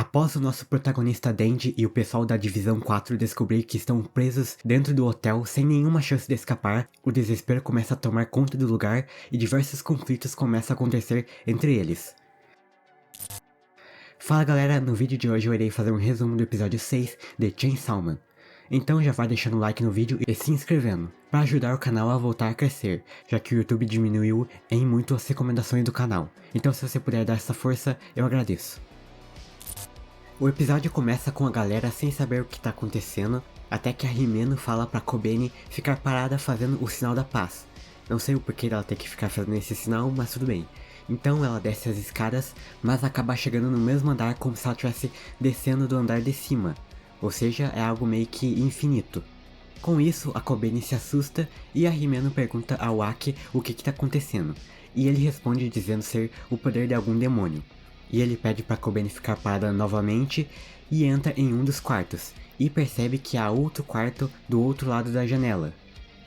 Após o nosso protagonista Denji e o pessoal da Divisão 4 descobrir que estão presos dentro do hotel sem nenhuma chance de escapar, o desespero começa a tomar conta do lugar e diversos conflitos começam a acontecer entre eles. Fala galera, no vídeo de hoje eu irei fazer um resumo do episódio 6 de Chainsaw Man. Então já vai deixando o like no vídeo e se inscrevendo, para ajudar o canal a voltar a crescer, já que o YouTube diminuiu em muito as recomendações do canal. Então se você puder dar essa força, eu agradeço. O episódio começa com a galera sem saber o que tá acontecendo, até que a Himeno fala pra Kobeni ficar parada fazendo o sinal da paz. Não sei o porquê dela ter que ficar fazendo esse sinal, mas tudo bem. Então ela desce as escadas, mas acaba chegando no mesmo andar como se ela estivesse descendo do andar de cima. Ou seja, é algo meio que infinito. Com isso, a Kobeni se assusta e a Himeno pergunta ao Aki o que tá acontecendo. E ele responde dizendo ser o poder de algum demônio. E ele pede pra Kobeni ficar parada novamente e entra em um dos quartos. E percebe que há outro quarto do outro lado da janela.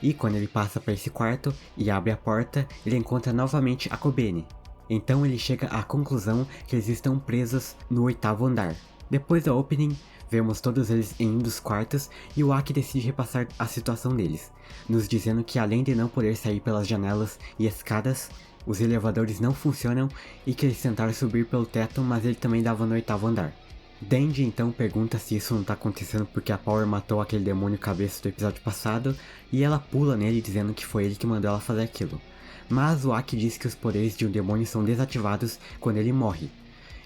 E quando ele passa para esse quarto e abre a porta, ele encontra novamente a Kobeni. Então ele chega à conclusão que eles estão presos no 8º andar. Depois da opening, vemos todos eles em um dos quartos e o Aki decide repassar a situação deles, nos dizendo que além de não poder sair pelas janelas e escadas, os elevadores não funcionam e que eles tentaram subir pelo teto, mas ele também dava no 8º andar. Denji então pergunta se isso não tá acontecendo porque a Power matou aquele demônio cabeça do episódio passado e ela pula nele dizendo que foi ele que mandou ela fazer aquilo. Mas o Aki diz que os poderes de um demônio são desativados quando ele morre,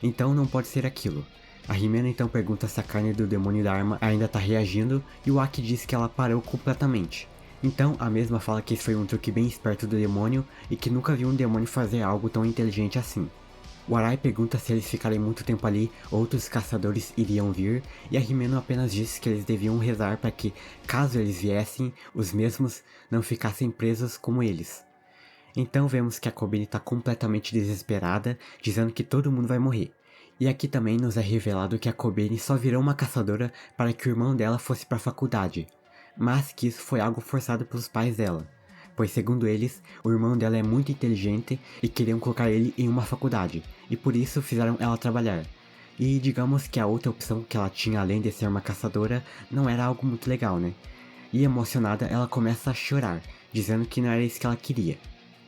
então não pode ser aquilo. A Himeno então pergunta se a carne do demônio da arma ainda tá reagindo e o Aki diz que ela parou completamente. Então a mesma fala que esse foi um truque bem esperto do demônio e que nunca viu um demônio fazer algo tão inteligente assim. O Arai pergunta se eles ficarem muito tempo ali, outros caçadores iriam vir, e a Himeno apenas diz que eles deviam rezar para que, caso eles viessem, os mesmos não ficassem presos como eles. Então vemos que a Kobeni está completamente desesperada, dizendo que todo mundo vai morrer. E aqui também nos é revelado que a Kobeni só virou uma caçadora para que o irmão dela fosse para a faculdade, mas que isso foi algo forçado pelos pais dela, pois segundo eles, o irmão dela é muito inteligente e queriam colocar ele em uma faculdade, e por isso fizeram ela trabalhar. E digamos que a outra opção que ela tinha além de ser uma caçadora não era algo muito legal, né? E emocionada ela começa a chorar, dizendo que não era isso que ela queria.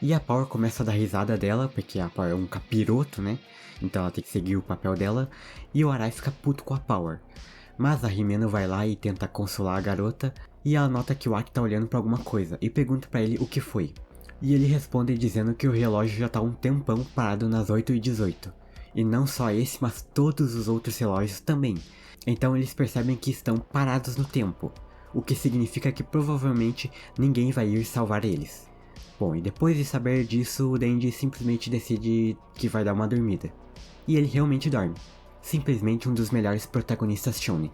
E a Power começa a dar risada dela, porque a Power é um capiroto, né? Então ela tem que seguir o papel dela, e o Arai fica puto com a Power. Mas a Himeno vai lá e tenta consolar a garota, e ela nota que o Aki tá olhando pra alguma coisa, e pergunta pra ele o que foi. E ele responde dizendo que o relógio já tá um tempão parado nas 8h18. E não só esse, mas todos os outros relógios também. Então eles percebem que estão parados no tempo, o que significa que provavelmente ninguém vai ir salvar eles. Bom, e depois de saber disso, o Denji simplesmente decide que vai dar uma dormida. E ele realmente dorme. Simplesmente um dos melhores protagonistas shonen.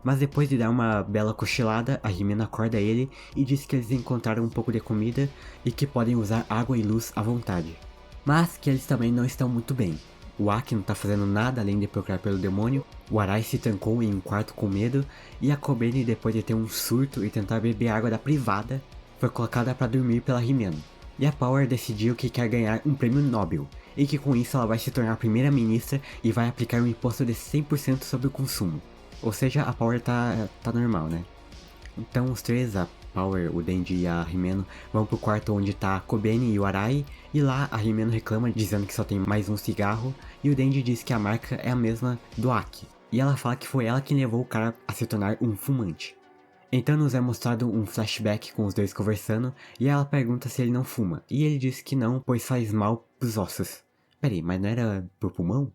Mas depois de dar uma bela cochilada, a Himeno acorda ele e diz que eles encontraram um pouco de comida e que podem usar água e luz à vontade. Mas que eles também não estão muito bem. O Aki não tá fazendo nada além de procurar pelo demônio, o Arai se trancou em um quarto com medo, e a Kobeni, depois de ter um surto e tentar beber água da privada, foi colocada para dormir pela Himeno. E a Power decidiu que quer ganhar um prêmio Nobel, e que com isso ela vai se tornar a primeira-ministra e vai aplicar um imposto de 100% sobre o consumo. Ou seja, a Power tá normal, né? Então os três, a Power, o Denji e a Himeno, vão pro quarto onde tá a Kobeni e o Arai, e lá a Himeno reclama dizendo que só tem mais um cigarro, e o Denji diz que a marca é a mesma do Aki. E ela fala que foi ela quem levou o cara a se tornar um fumante. Então nos é mostrado um flashback com os dois conversando, e ela pergunta se ele não fuma, e ele diz que não, pois faz mal pros ossos. Peraí, mas não era pro pulmão?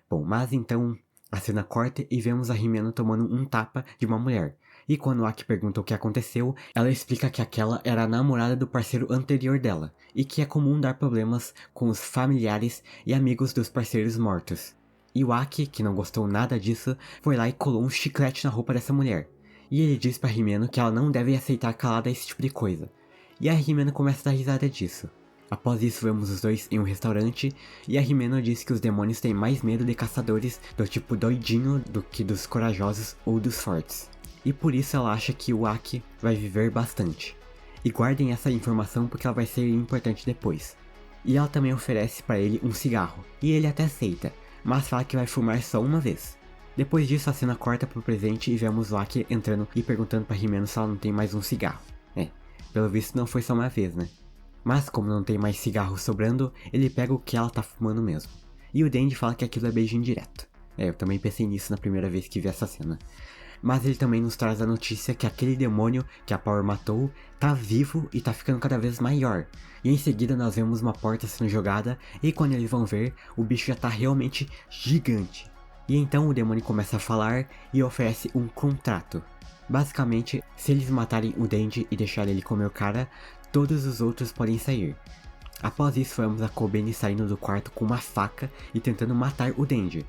Bom, mas então a cena corta e vemos a Himeno tomando um tapa de uma mulher. E quando o Aki pergunta o que aconteceu, ela explica que aquela era a namorada do parceiro anterior dela, e que é comum dar problemas com os familiares e amigos dos parceiros mortos. E o Aki, que não gostou nada disso, foi lá e colou um chiclete na roupa dessa mulher. E ele diz pra Himeno que ela não deve aceitar calada esse tipo de coisa. E a Himeno começa a dar risada disso. Após isso vemos os dois em um restaurante, e a Himeno diz que os demônios têm mais medo de caçadores do tipo doidinho do que dos corajosos ou dos fortes. E por isso ela acha que o Aki vai viver bastante. E guardem essa informação porque ela vai ser importante depois. E ela também oferece para ele um cigarro, e ele até aceita, mas fala que vai fumar só uma vez. Depois disso, a cena corta pro presente e vemos o Aki entrando e perguntando pra Himeno se ela não tem mais um cigarro. Pelo visto não foi só uma vez, né? Mas como não tem mais cigarro sobrando, ele pega o que ela tá fumando mesmo. E o Denji fala que aquilo é beijo indireto. Eu também pensei nisso na primeira vez que vi essa cena. Mas ele também nos traz a notícia que aquele demônio que a Power matou tá vivo e tá ficando cada vez maior. E em seguida nós vemos uma porta sendo jogada e quando eles vão ver, o bicho já tá realmente gigante. E então o demônio começa a falar e oferece um contrato. Basicamente, se eles matarem o Denji e deixarem ele comer o cara, todos os outros podem sair. Após isso, vemos a Kobeni saindo do quarto com uma faca e tentando matar o Denji,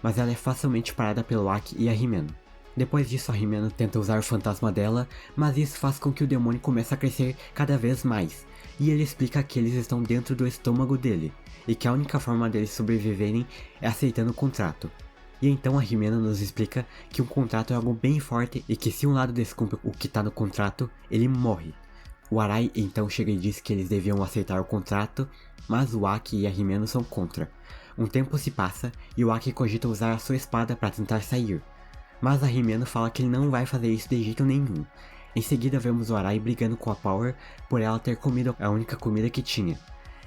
mas ela é facilmente parada pelo Aki e a Himeno. Depois disso, a Himeno tenta usar o fantasma dela, mas isso faz com que o demônio comece a crescer cada vez mais, e ele explica que eles estão dentro do estômago dele, e que a única forma deles sobreviverem é aceitando o contrato. E então a Himeno nos explica que um contrato é algo bem forte e que se um lado descumpre o que tá no contrato, ele morre. O Arai então chega e diz que eles deviam aceitar o contrato, mas o Aki e a Himeno são contra. Um tempo se passa e o Aki cogita usar a sua espada para tentar sair, mas a Himeno fala que ele não vai fazer isso de jeito nenhum. Em seguida vemos o Arai brigando com a Power por ela ter comido a única comida que tinha.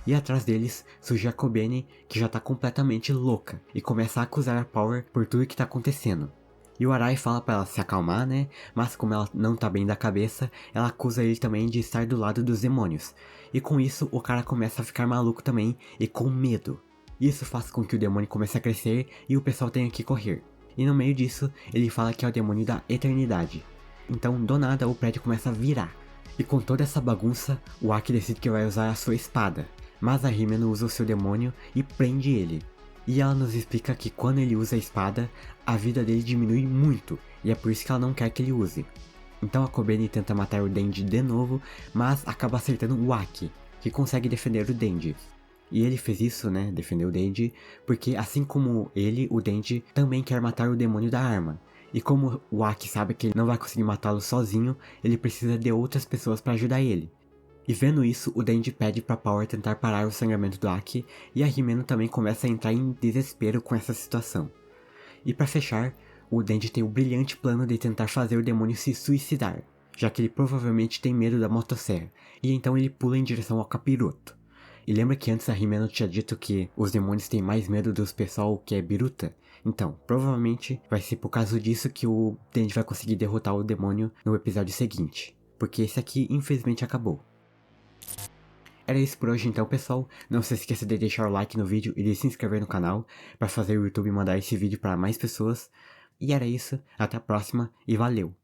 E atrás deles surge a Kobeni, que já tá completamente louca, e começa a acusar a Power por tudo que tá acontecendo. E o Arai fala pra ela se acalmar, né? Mas como ela não tá bem da cabeça, ela acusa ele também de estar do lado dos demônios. E com isso, o cara começa a ficar maluco também e com medo. Isso faz com que o demônio comece a crescer e o pessoal tenha que correr. E no meio disso, ele fala que é o demônio da eternidade. Então, do nada, o prédio começa a virar. E com toda essa bagunça, o Aki decide que vai usar a sua espada. Mas a Himeno usa o seu demônio e prende ele. E ela nos explica que quando ele usa a espada, a vida dele diminui muito, e é por isso que ela não quer que ele use. Então a Kobeni tenta matar o Denji de novo, mas acaba acertando o Aki, que consegue defender o Denji. E ele fez isso, né, defender o Denji, porque assim como ele, o Denji também quer matar o demônio da arma. E como o Aki sabe que ele não vai conseguir matá-lo sozinho, ele precisa de outras pessoas para ajudar ele. E vendo isso, o Denji pede pra Power tentar parar o sangramento do Aki, e a Himeno também começa a entrar em desespero com essa situação. E pra fechar, o Denji tem o brilhante plano de tentar fazer o demônio se suicidar, já que ele provavelmente tem medo da motosserra, e então ele pula em direção ao capiroto. E lembra que antes a Himeno tinha dito que os demônios têm mais medo dos pessoal que é biruta? Então, provavelmente vai ser por causa disso que o Denji vai conseguir derrotar o demônio no episódio seguinte, porque esse aqui infelizmente acabou. Era isso por hoje então, pessoal. Não se esqueça de deixar o like no vídeo e de se inscrever no canal para fazer o YouTube mandar esse vídeo para mais pessoas. E era isso, até a próxima e valeu!